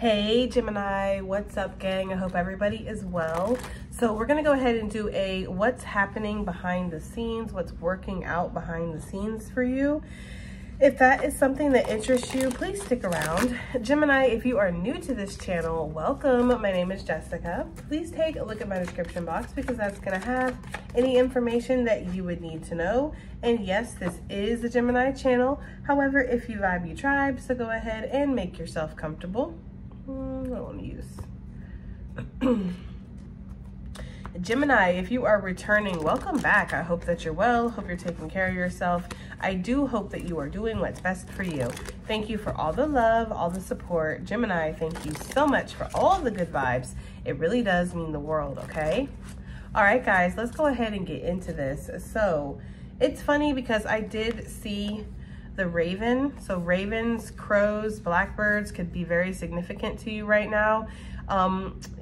Hey Gemini, what's up gang? I hope everybody is well. So we're gonna go ahead and do a what's happening behind the scenes, what's working out behind the scenes for you. If that is something that interests you, please stick around. Gemini, if you are new to this channel, welcome. My name is Jessica. Please take a look at my description box because that's gonna have any information that you would need to know. And yes, this is the Gemini channel. However, if you vibe, you tribe, so go ahead and make yourself comfortable. I don't want to use. Gemini, if you are returning, welcome back. I hope that you're well. Hope you're taking care of yourself. I do hope that you are doing what's best for you. Thank you for all the love, all the support. Gemini, thank you so much for all the good vibes. It really does mean the world, okay? All right, guys, let's go ahead and get into this. So it's funny because I did see the raven. So ravens, crows, blackbirds could be very significant to you right now.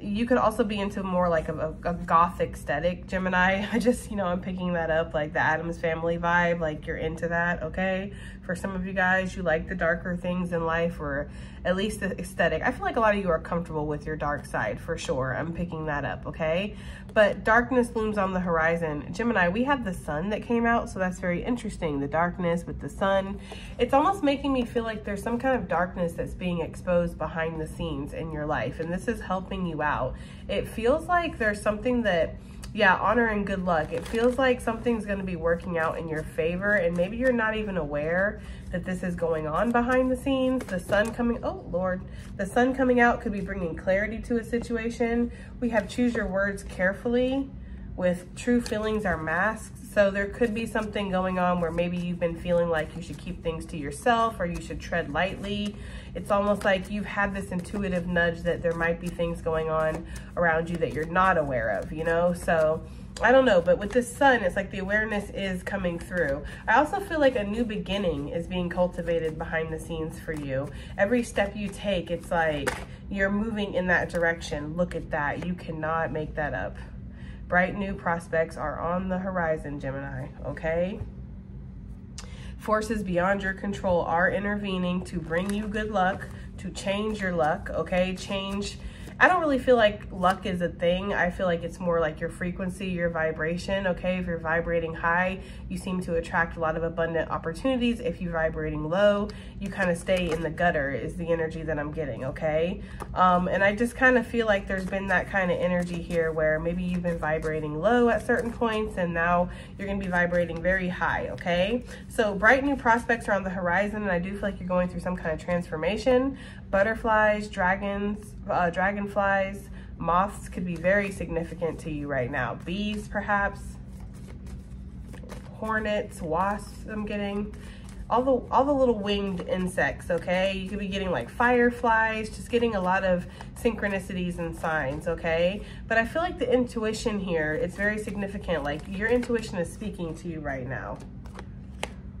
You could also be into more like a gothic aesthetic, Gemini. I'm picking that up, like the Addams Family vibe, like you're into that, okay? For some of you guys, you like the darker things in life, or at least the aesthetic. I feel like a lot of you are comfortable with your dark side, for sure. I'm picking that up, okay? But darkness looms on the horizon. Gemini, we have the sun that came out, so that's very interesting. The darkness with the sun. It's almost making me feel like there's some kind of darkness that's being exposed behind the scenes in your life, and this is helping you out. It feels like there's something that, yeah, honor and good luck. It feels like something's going to be working out in your favor, and maybe you're not even aware that this is going on behind the scenes. The sun coming, oh Lord, the sun coming out could be bringing clarity to a situation. We have choose your words carefully with true feelings are masked. So there could be something going on where maybe you've been feeling like you should keep things to yourself or you should tread lightly. It's almost like you've had this intuitive nudge that there might be things going on around you that you're not aware of, you know? So I don't know, but with the sun, it's like the awareness is coming through. I also feel like a new beginning is being cultivated behind the scenes for you. Every step you take, it's like you're moving in that direction. Look at that. You cannot make that up. Bright new prospects are on the horizon, Gemini, okay? Forces beyond your control are intervening to bring you good luck, to change your luck, okay? Change. I don't really feel like luck is a thing. I feel like it's more like your frequency, your vibration, okay? If you're vibrating high, you seem to attract a lot of abundant opportunities. If you're vibrating low, you kind of stay in the gutter is the energy that I'm getting, okay? And I just kind of feel like there's been that kind of energy here where maybe you've been vibrating low at certain points and now you're gonna be vibrating very high, okay? So bright new prospects are on the horizon, and I do feel like you're going through some kind of transformation. Butterflies, dragons, dragonflies, moths could be very significant to you right now. Bees, perhaps, hornets, wasps, I'm getting. All the little winged insects, okay? You could be getting like fireflies, just getting a lot of synchronicities and signs, okay? But I feel like the intuition here, it's very significant. Like your intuition is speaking to you right now.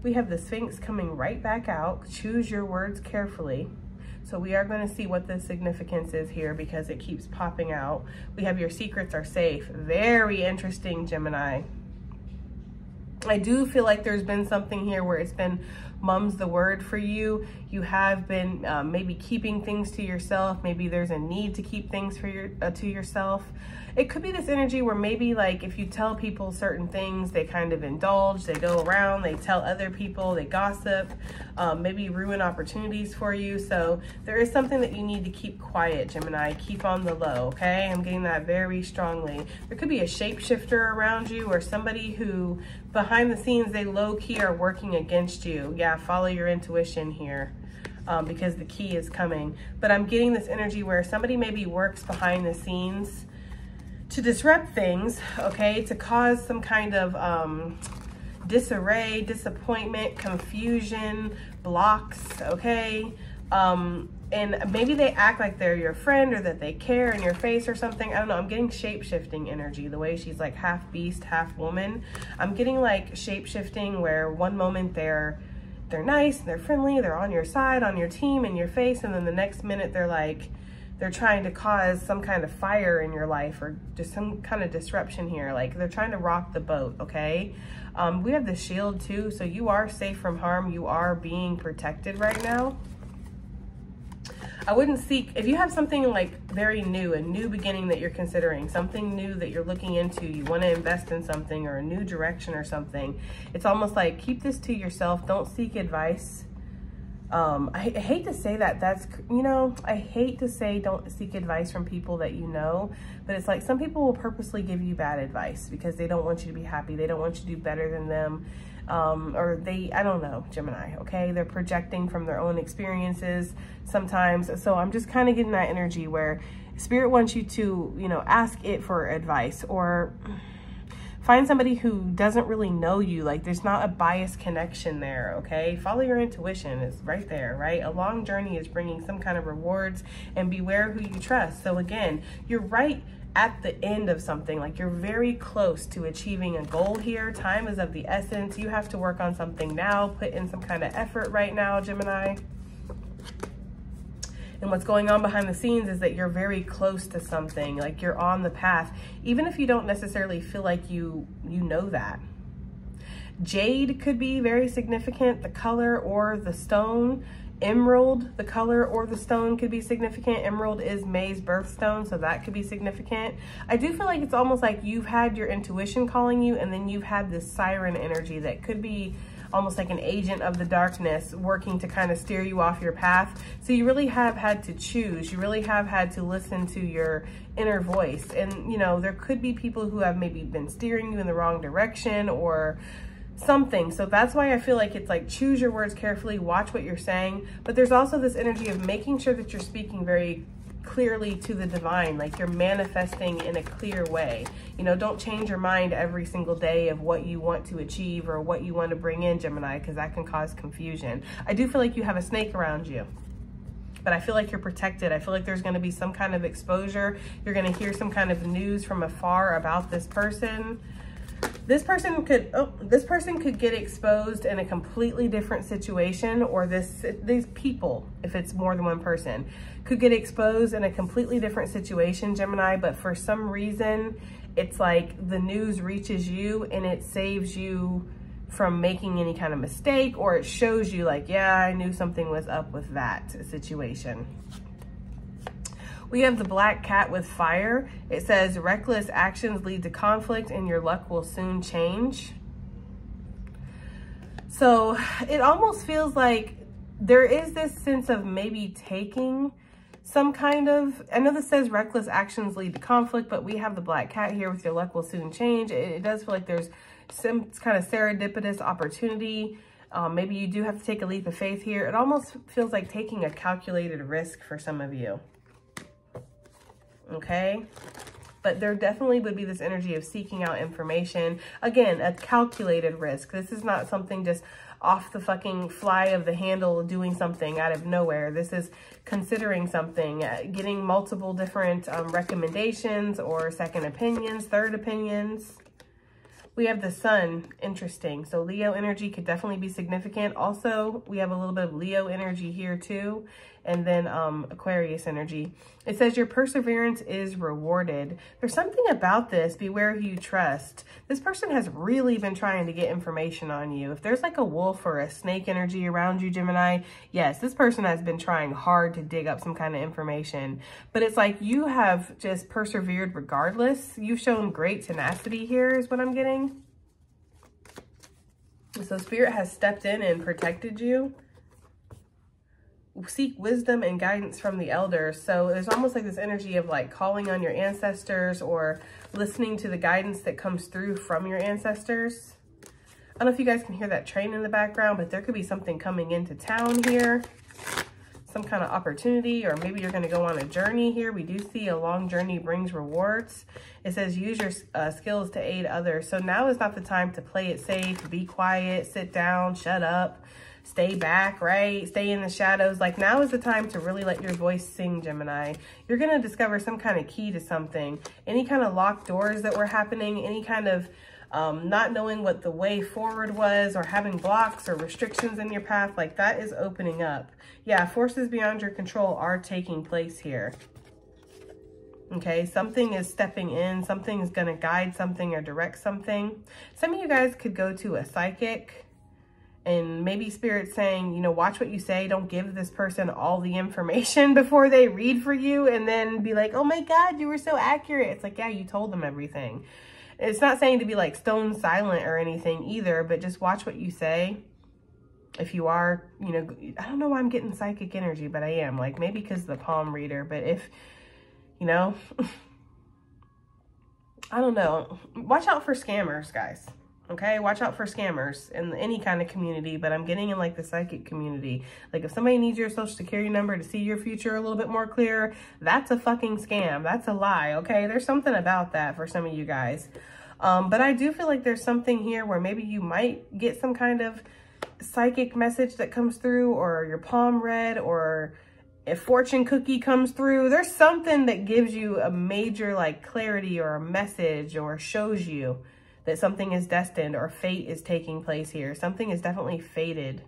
We have the Sphinx coming right back out. Choose your words carefully. So we are going to see what the significance is here because it keeps popping out. We have your secrets are safe. Very interesting, Gemini. I do feel like there's been something here where it's been mum's the word for you. You have been maybe keeping things to yourself. Maybe there's a need to keep things for to yourself. It could be this energy where maybe like if you tell people certain things, they kind of indulge, they go around, they tell other people, they gossip, maybe ruin opportunities for you. So there is something that you need to keep quiet, Gemini. Keep on the low, okay? I'm getting that very strongly. There could be a shapeshifter around you or somebody who behind the scenes, they low-key are working against you. Yeah, follow your intuition here. Because the key is coming. But I'm getting this energy where somebody maybe works behind the scenes to disrupt things, okay? To cause some kind of disarray, disappointment, confusion, blocks, okay? And maybe they act like they're your friend or that they care in your face or something. I don't know. I'm getting shape-shifting energy, the way she's like half beast, half woman. I'm getting like shape-shifting where one moment they're nice, and they're friendly, they're on your side, on your team, in your face, and then the next minute they're trying to cause some kind of fire in your life or just some kind of disruption here. Like they're trying to rock the boat, okay? We have the shield too, so you are safe from harm. You are being protected right now. I wouldn't seek, if you have something like very new, a new beginning that you're considering, something new that you're looking into, you want to invest in something or a new direction or something, it's almost like keep this to yourself. Don't seek advice. I hate to say that, that's, you know, I hate to say don't seek advice from people that you know, but it's like some people will purposely give you bad advice because they don't want you to be happy. They don't want you to do better than them. Or they, I don't know, Gemini, okay? They're projecting from their own experiences sometimes. So I'm just kind of getting that energy where Spirit wants you to, you know, ask it for advice or find somebody who doesn't really know you. Like there's not a biased connection there, okay? Follow your intuition. It's right there, right? A long journey is bringing some kind of rewards, and beware who you trust. So again, you're right at the end of something, like you're very close to achieving a goal here. Time is of the essence. You have to work on something now, put in some kind of effort right now, Gemini. And what's going on behind the scenes is that you're very close to something, like you're on the path, even if you don't necessarily feel like you know that. Jade could be very significant, the color or the stone. Emerald, the color or the stone could be significant. Emerald is May's birthstone, so that could be significant. I do feel like it's almost like you've had your intuition calling you, and then you've had this siren energy that could be almost like an agent of the darkness working to kind of steer you off your path. So you really have had to choose. You really have had to listen to your inner voice. And, you know, there could be people who have maybe been steering you in the wrong direction or something. So that's why I feel like it's like choose your words carefully, watch what you're saying. But there's also this energy of making sure that you're speaking very clearly to the divine, like you're manifesting in a clear way. You know, don't change your mind every single day of what you want to achieve or what you want to bring in, Gemini, because that can cause confusion. I do feel like you have a snake around you, but I feel like you're protected. I feel like there's going to be some kind of exposure. You're going to hear some kind of news from afar about this person. This person could get exposed in a completely different situation, or these people, if it's more than one person, could get exposed in a completely different situation, Gemini, but for some reason, it's like the news reaches you and it saves you from making any kind of mistake, or it shows you like, yeah, I knew something was up with that situation. We have the black cat with fire. It says, reckless actions lead to conflict and your luck will soon change. So it almost feels like there is this sense of maybe taking some kind of, I know this says reckless actions lead to conflict, but we have the black cat here with your luck will soon change. It does feel like there's some kind of serendipitous opportunity. Maybe you do have to take a leap of faith here. It almost feels like taking a calculated risk for some of you. Okay, but there definitely would be this energy of seeking out information. Again, a calculated risk. This is not something just off the fucking fly of the handle doing something out of nowhere. This is considering something, getting multiple different recommendations or second opinions, third opinions. We have the sun, interesting. So Leo energy could definitely be significant. Also, we have a little bit of Leo energy here too. And then Aquarius energy. It says your perseverance is rewarded. There's something about this, beware who you trust. This person has really been trying to get information on you. If there's like a wolf or a snake energy around you, Gemini, yes, this person has been trying hard to dig up some kind of information. But it's like you have just persevered regardless. You've shown great tenacity here is what I'm getting. So Spirit has stepped in and protected you. Seek wisdom and guidance from the elders. So there's almost like this energy of like calling on your ancestors or listening to the guidance that comes through from your ancestors. I don't know if you guys can hear that train in the background, but there could be something coming into town here. Some kind of opportunity, or maybe you're going to go on a journey here. We do see a long journey brings rewards. It says use your skills to aid others. So now is not the time to play it safe, be quiet, sit down, shut up. Stay back, right? Stay in the shadows. Like now is the time to really let your voice sing, Gemini. You're going to discover some kind of key to something. Any kind of locked doors that were happening, any kind of not knowing what the way forward was, or having blocks or restrictions in your path, like that is opening up. Yeah, forces beyond your control are taking place here. Okay, something is stepping in. Something is going to guide something or direct something. Some of you guys could go to a psychic And maybe Spirit's saying, you know, watch what you say. Don't give this person all the information before they read for you and then be like, oh my God, you were so accurate. It's like, yeah, you told them everything. It's not saying to be like stone silent or anything either, but just watch what you say. If you are, you know, I don't know why I'm getting psychic energy, but I am. Like, maybe because of the palm reader. But if, you know, I don't know. Watch out for scammers, guys. Okay? Watch out for scammers in any kind of community. But I'm getting in, like, the psychic community. Like, if somebody needs your social security number to see your future a little bit more clear, that's a fucking scam. That's a lie, okay? There's something about that for some of you guys. But I do feel like there's something here where maybe you might get some kind of psychic message that comes through, or your palm read, or a fortune cookie comes through. There's something that gives you a major like clarity or a message, or shows you that something is destined or fate is taking place here. Something is definitely fated.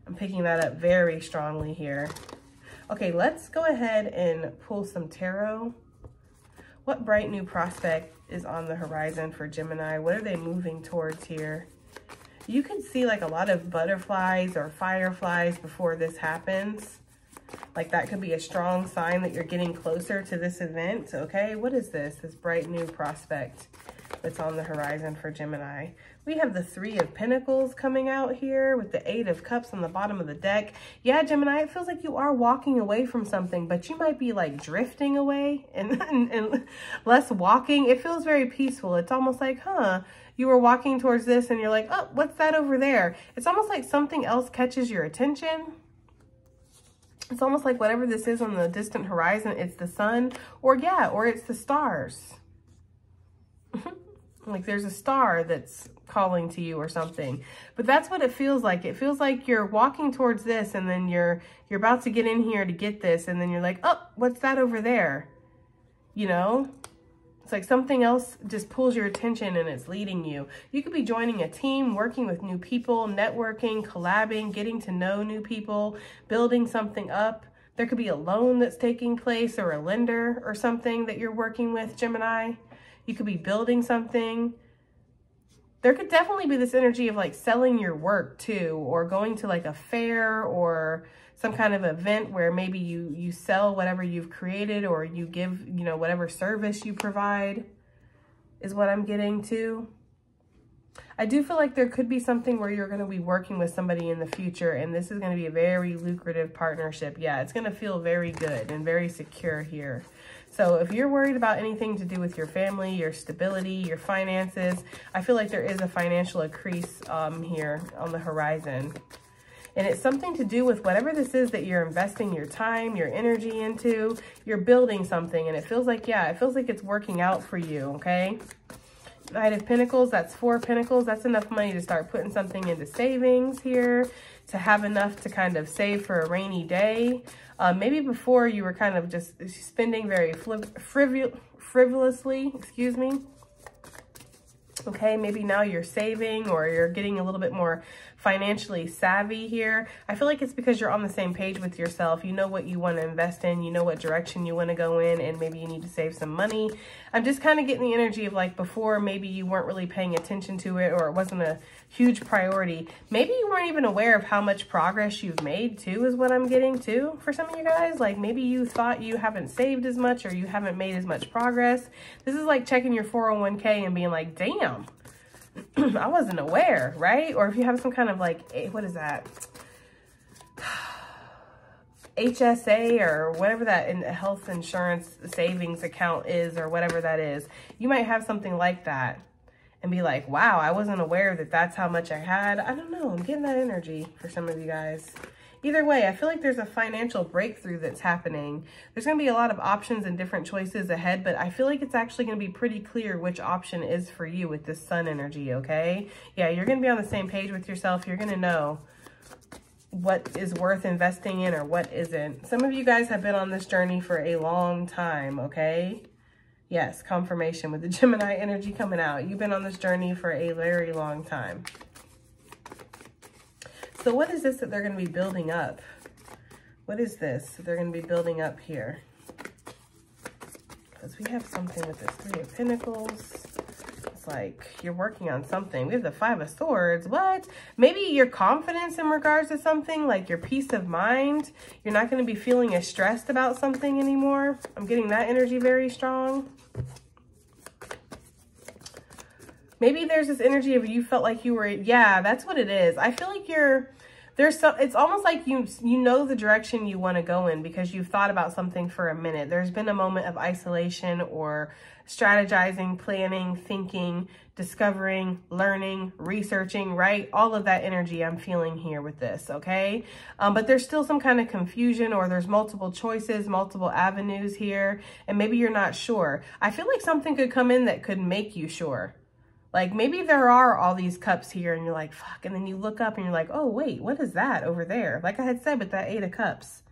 I'm picking that up very strongly here. Okay, let's go ahead and pull some tarot. What bright new prospect is on the horizon for Gemini? What are they moving towards here? You can see like a lot of butterflies or fireflies before this happens. Like that could be a strong sign that you're getting closer to this event, okay? What is this? This bright new prospect that's on the horizon for Gemini. We have the 3 of Pentacles coming out here with the 8 of Cups on the bottom of the deck. Yeah, Gemini, it feels like you are walking away from something, but you might be like drifting away and less walking. It feels very peaceful. It's almost like, huh, you were walking towards this and you're like, oh, what's that over there? It's almost like something else catches your attention. It's almost like whatever this is on the distant horizon, it's the sun, or yeah, or it's the stars. Like there's a star that's calling to you or something. But that's what it feels like. It feels like you're walking towards this and then you're about to get in here to get this, and then you're like, oh, what's that over there? You know? It's like something else just pulls your attention and it's leading you. You could be joining a team, working with new people, networking, collabing, getting to know new people, building something up. There could be a loan that's taking place, or a lender or something that you're working with, Gemini. You could be building something. There could definitely be this energy of like selling your work too, or going to like a fair or some kind of event where maybe you sell whatever you've created, or you give, you know, whatever service you provide is what I'm getting to. I do feel like there could be something where you're going to be working with somebody in the future, and this is going to be a very lucrative partnership. Yeah, it's going to feel very good and very secure here. So if you're worried about anything to do with your family, your stability, your finances, I feel like there is a financial increase here on the horizon. And it's something to do with whatever this is that you're investing your time, your energy into. You're building something, and it feels like, yeah, it feels like it's working out for you, okay? Knight of Pentacles, that's 4 Pentacles. That's enough money to start putting something into savings here, to have enough to kind of save for a rainy day. Maybe before you were kind of just spending very frivolously, excuse me. Okay, maybe now you're saving, or you're getting a little bit more financially savvy here. I feel like it's because you're on the same page with yourself. You know what you want to invest in. You know what direction you want to go in, and maybe you need to save some money. I'm just kind of getting the energy of like before, maybe you weren't really paying attention to it, or it wasn't a huge priority. Maybe you weren't even aware of how much progress you've made too, is what I'm getting too for some of you guys. Like maybe you thought you haven't saved as much, or you haven't made as much progress. This is like checking your 401k and being like, damn, I wasn't aware, right? Or if you have some kind of like, what is that? HSA or whatever that in health insurance savings account is, or whatever that is. You might have something like that and be like, wow, I wasn't aware that that's how much I had. I don't know. I'm getting that energy for some of you guys. Either way, I feel like there's a financial breakthrough that's happening. There's going to be a lot of options and different choices ahead, but I feel like it's actually going to be pretty clear which option is for you with this sun energy, okay? Yeah, you're going to be on the same page with yourself. You're going to know what is worth investing in or what isn't. Some of you guys have been on this journey for a long time, okay? Yes, confirmation with the Gemini energy coming out. You've been on this journey for a very long time. So what is this that they're going to be building up? What is this that they're going to be building up here? Because we have something with this 3 of Pentacles. this? Like, you're working on something. We have the Five of Swords. What? Maybe your confidence in regards to something, like your peace of mind. You're not going to be feeling as stressed about something anymore. I'm getting that energy very strong. Maybe there's this energy of you felt like you were, yeah, that's what it is. I feel like it's almost like you know the direction you want to go in because you've thought about something for a minute. There's been a moment of isolation or strategizing, planning, thinking, discovering, learning, researching, right? All of that energy I'm feeling here with this, okay? But there's still some kind of confusion, or there's multiple choices, multiple avenues here, and maybe you're not sure. I feel like something could come in that could make you sure. Like, maybe there are all these cups here and you're like, fuck. And then you look up and you're like, oh, wait, what is that over there? Like I had said with that 8 of Cups.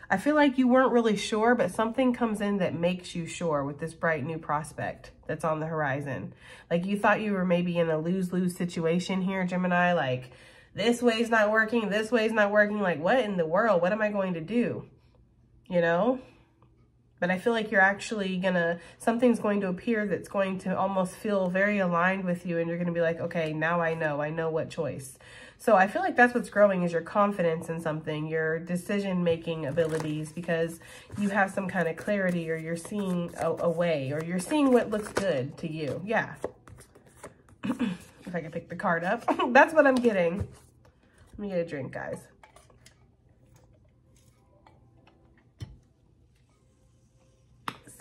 I feel like you weren't really sure, but something comes in that makes you sure with this bright new prospect that's on the horizon. Like, you thought you were maybe in a lose-lose situation here, Gemini. Like, this way's not working, this way's not working. Like, what in the world? What am I going to do? You know? But I feel like you're actually something's going to appear that's going to almost feel very aligned with you. And you're going to be like, okay, now I know what choice. So I feel like that's what's growing, is your confidence in something, your decision-making abilities, because you have some kind of clarity, or you're seeing a way, or you're seeing what looks good to you. Yeah. If I can pick the card up. That's what I'm getting. Let me get a drink, guys.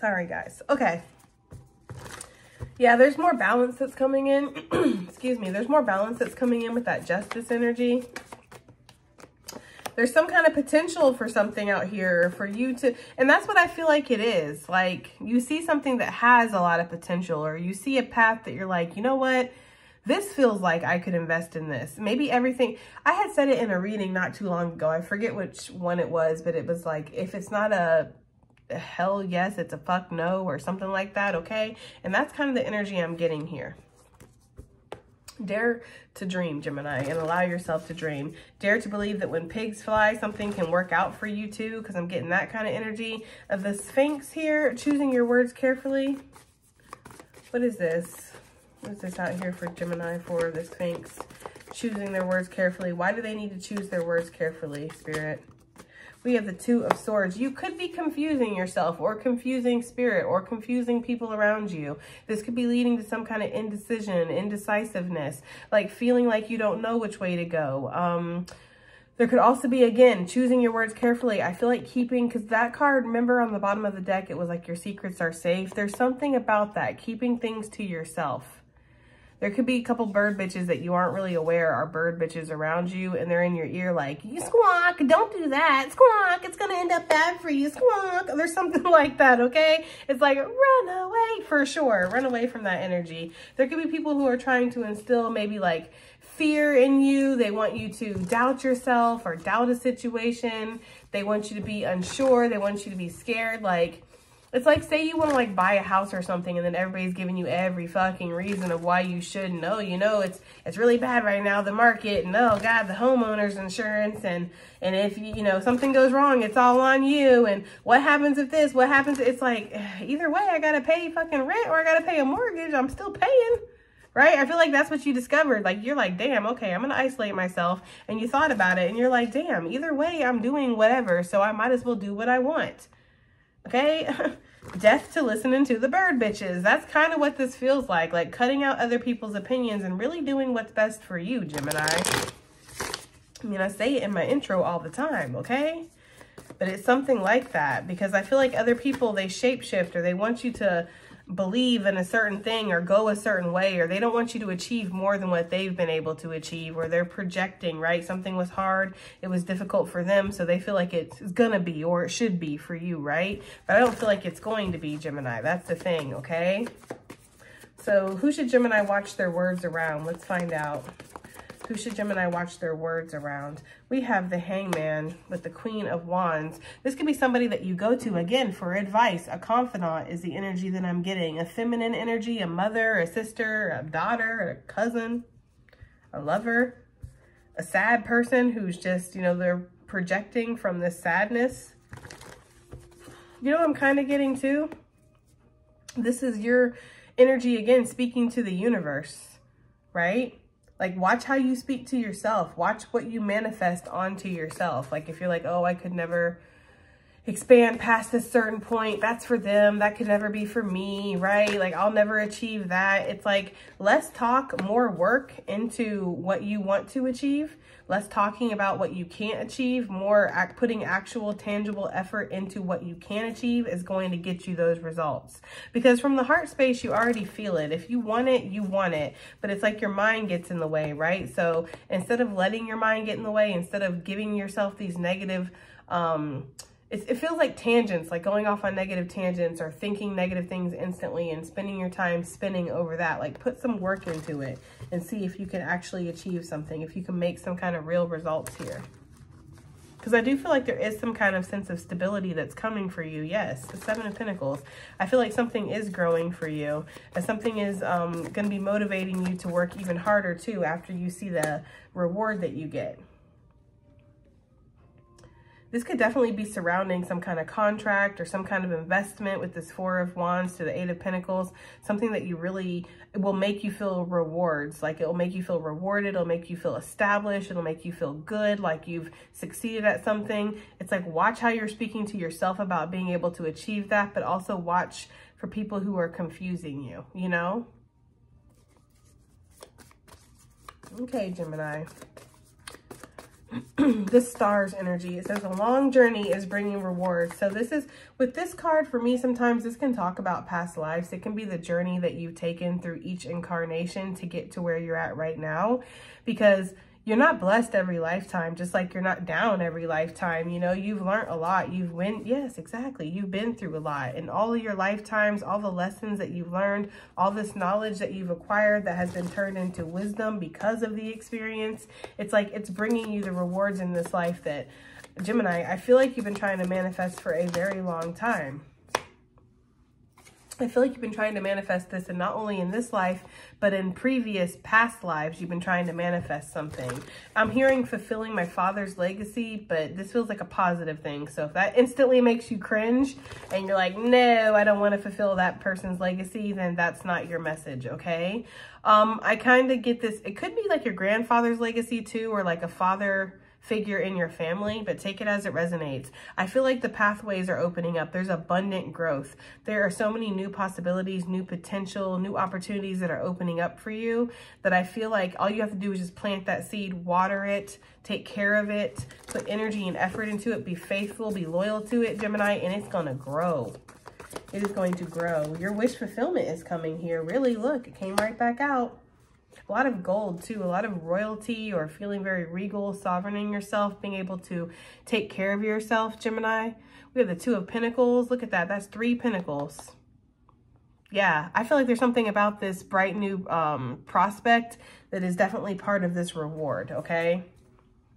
Sorry, guys. Okay. Yeah, there's more balance that's coming in. Excuse me. There's more balance that's coming in with that Justice energy. There's some kind of potential for something out here for you to, and that's what I feel like it is. Like, you see something that has a lot of potential, or you see a path that you're like, you know what? This feels like I could invest in this. Maybe everything, I had said it in a reading not too long ago. I forget which one it was, but it was like, if it's not a hell yes, it's a fuck no, or something like that, okay? And that's kind of the energy I'm getting here. Dare to dream, Gemini, and allow yourself to dream. Dare to believe that when pigs fly, something can work out for you too, because I'm getting that kind of energy. Of the Sphinx here, choosing your words carefully. What is this? What is this out here for Gemini for the Sphinx? Choosing their words carefully. Why do they need to choose their words carefully, Spirit? We have the Two of Swords. You could be confusing yourself, or confusing Spirit, or confusing people around you. This could be leading to some kind of indecision, indecisiveness, like feeling like you don't know which way to go. There could also be, again, choosing your words carefully. I feel like keeping, because that card, remember on the bottom of the deck, it was like your secrets are safe. There's something about that, keeping things to yourself. There could be a couple bird bitches that you aren't really aware are bird bitches around you, and they're in your ear like, you squawk, don't do that, squawk, it's gonna end up bad for you, squawk. There's something like that, okay? It's like, run away, for sure. Run away from that energy. There could be people who are trying to instill maybe like fear in you. They want you to doubt yourself or doubt a situation. They want you to be unsure. They want you to be scared. Like, it's like, say you want to like buy a house or something, and then everybody's giving you every fucking reason of why you shouldn't. Oh, you know, it's really bad right now, the market, and oh God, the homeowner's insurance, and if you know something goes wrong, it's all on you, and what happens if this, what happens? It's like, either way, I gotta pay fucking rent, or I gotta pay a mortgage. I'm still paying, right? I feel like that's what you discovered. Like, you're like, damn, okay, I'm gonna isolate myself, and you thought about it, and you're like, damn, either way, I'm doing whatever, so I might as well do what I want. Okay? Death to listening to the bird bitches. That's kind of what this feels like cutting out other people's opinions and really doing what's best for you, Gemini. I mean, I say it in my intro all the time, okay? But it's something like that, because I feel like other people, they shapeshift, or they want you to believe in a certain thing or go a certain way, or they don't want you to achieve more than what they've been able to achieve, or they're projecting, right? Something was hard, it was difficult for them, so they feel like it's gonna be, or it should be for you, right? But I don't feel like it's going to be, Gemini. That's the thing, okay? So who should Gemini watch their words around? Let's find out. Who should Gemini watch their words around? We have the Hangman with the Queen of Wands. This could be somebody that you go to, again, for advice. A confidant is the energy that I'm getting. A feminine energy, a mother, a sister, a daughter, a cousin, a lover, a sad person who's just, you know, they're projecting from this sadness. You know what I'm kind of getting too? This is your energy, again, speaking to the universe, right? Like, watch how you speak to yourself. Watch what you manifest onto yourself. Like, if you're like, oh, I could never expand past a certain point, that's for them, that could never be for me, right? Like, I'll never achieve that. It's like, less talk, more work into what you want to achieve. Less talking about what you can't achieve, more putting actual tangible effort into what you can achieve is going to get you those results. Because from the heart space, you already feel it. If you want it, you want it. But it's like your mind gets in the way, right? So instead of letting your mind get in the way, instead of giving yourself these negative, it feels like tangents, like going off on negative tangents or thinking negative things instantly and spending your time spinning over that. Like, put some work into it and see if you can actually achieve something, if you can make some kind of real results here. Because I do feel like there is some kind of sense of stability that's coming for you. Yes, the Seven of Pentacles. I feel like something is growing for you, and something is going to be motivating you to work even harder too after you see the reward that you get. This could definitely be surrounding some kind of contract or some kind of investment with this Four of Wands to the Eight of Pentacles. Something that you really, it will make you feel rewards. Like, it will make you feel rewarded. It'll make you feel established. It'll make you feel good, like you've succeeded at something. It's like, watch how you're speaking to yourself about being able to achieve that, but also watch for people who are confusing you, you know? Okay, Gemini. This Stars energy, it says a long journey is bringing rewards. So this is, with this card, for me, sometimes this can talk about past lives. It can be the journey that you've taken through each incarnation to get to where you're at right now, because you're not blessed every lifetime, just like you're not down every lifetime. You know, you've learned a lot. Yes, exactly. You've been through a lot. And all of your lifetimes, all the lessons that you've learned, all this knowledge that you've acquired that has been turned into wisdom because of the experience, it's like it's bringing you the rewards in this life that, Gemini, I feel like you've been trying to manifest for a very long time. I feel like you've been trying to manifest this, and not only in this life, but in previous past lives, you've been trying to manifest something. I'm hearing fulfilling my father's legacy, but this feels like a positive thing. So if that instantly makes you cringe and you're like, no, I don't want to fulfill that person's legacy, then that's not your message, okay? I kind of get this. It could be like your grandfather's legacy too, or like a father figure in your family, but take it as it resonates. I feel like the pathways are opening up. There's abundant growth. There are so many new possibilities, new potential, new opportunities that are opening up for you that I feel like all you have to do is just plant that seed, water it, take care of it, put energy and effort into it, be faithful, be loyal to it, Gemini, and it's going to grow. It is going to grow. Your wish fulfillment is coming here. Really, look, it came right back out. A lot of gold too, a lot of royalty, or feeling very regal, sovereigning yourself, being able to take care of yourself, Gemini. We have the Two of Pentacles. Look at that. That's 3 Pentacles. Yeah, I feel like there's something about this bright new prospect that is definitely part of this reward, okay?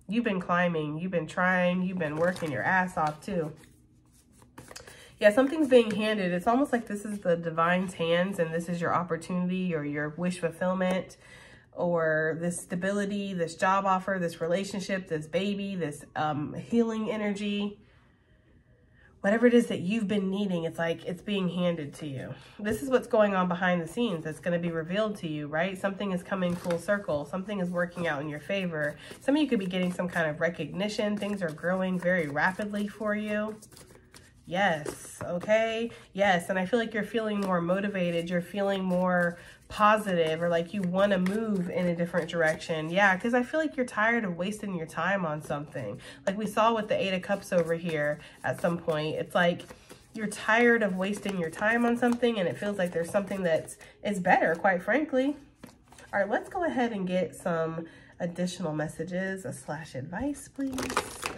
You've been climbing, you've been trying, you've been working your ass off too. Yeah, something's being handed. It's almost like this is the divine's hands, and this is your opportunity or your wish fulfillment, or this stability, this job offer, this relationship, this baby, this healing energy. Whatever it is that you've been needing, it's like it's being handed to you. This is what's going on behind the scenes that's going to be revealed to you, right? Something is coming full circle. Something is working out in your favor. Some of you could be getting some kind of recognition. Things are growing very rapidly for you. Yes, okay, yes, and I feel like you're feeling more motivated, you're feeling more positive, or like you want to move in a different direction. Yeah, because I feel like you're tired of wasting your time on something. Like we saw with the Eight of Cups over here at some point. It's like you're tired of wasting your time on something, and it feels like there's something that's better, quite frankly. All right, let's go ahead and get some additional messages / advice, please,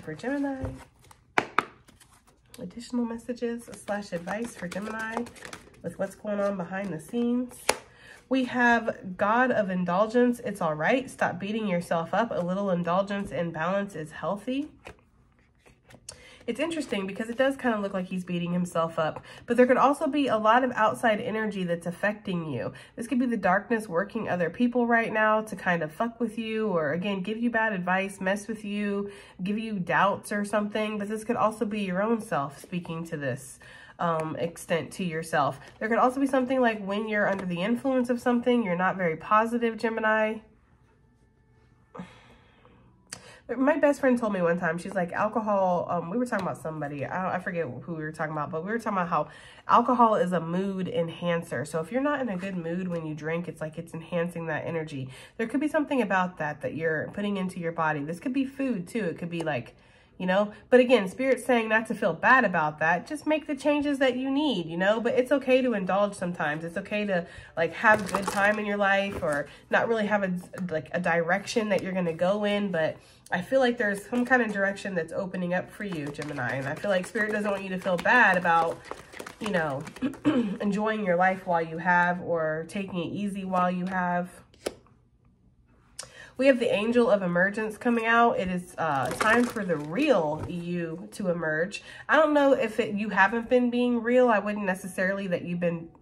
for Gemini. Additional messages / advice for Gemini with what's going on behind the scenes. We have God of Indulgence. It's all right. Stop beating yourself up. A little indulgence and balance is healthy. It's interesting because it does kind of look like he's beating himself up, but there could also be a lot of outside energy that's affecting you. This could be the darkness working other people right now to kind of fuck with you, or again, give you bad advice, mess with you, give you doubts or something. But this could also be your own self speaking to this extent to yourself. There could also be something like when you're under the influence of something, you're not very positive, Gemini. My best friend told me one time, she's like, alcohol, we were talking about somebody, I forget who we were talking about, but we were talking about how alcohol is a mood enhancer. So if you're not in a good mood when you drink, it's like it's enhancing that energy. There could be something about that you're putting into your body. This could be food too. It could be like, you know, but again, Spirit's saying not to feel bad about that. Just make the changes that you need, you know, but it's okay to indulge sometimes. It's okay to like have a good time in your life, or not really have a direction that you're going to go in. But I feel like there's some kind of direction that's opening up for you, Gemini. And I feel like Spirit doesn't want you to feel bad about, you know, enjoying your life while you have, or taking it easy while you have. We have the Angel of Emergence coming out. It is time for the real you to emerge. I don't know if you haven't been being real. I wouldn't necessarily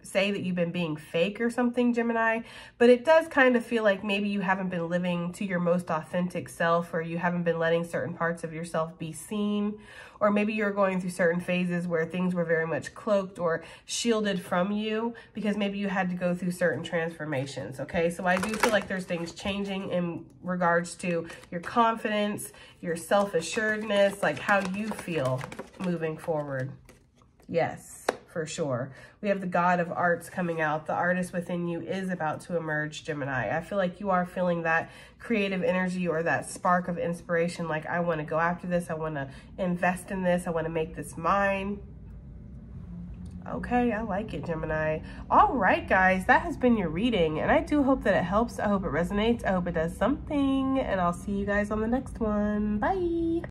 say that you've been being fake or something, Gemini, but it does kind of feel like maybe you haven't been living to your most authentic self, or you haven't been letting certain parts of yourself be seen, or maybe you're going through certain phases where things were very much cloaked or shielded from you because maybe you had to go through certain transformations, okay? So I do feel like there's things changing in regards to your confidence, your self-assuredness, like how you feel moving forward. Yes, for sure. We have the God of Arts coming out. The artist within you is about to emerge, Gemini. I feel like you are feeling that creative energy or that spark of inspiration. Like, I want to go after this. I want to invest in this. I want to make this mine. Okay, I like it, Gemini. All right, guys, that has been your reading, and I do hope that it helps. I hope it resonates. I hope it does something, and I'll see you guys on the next one. Bye.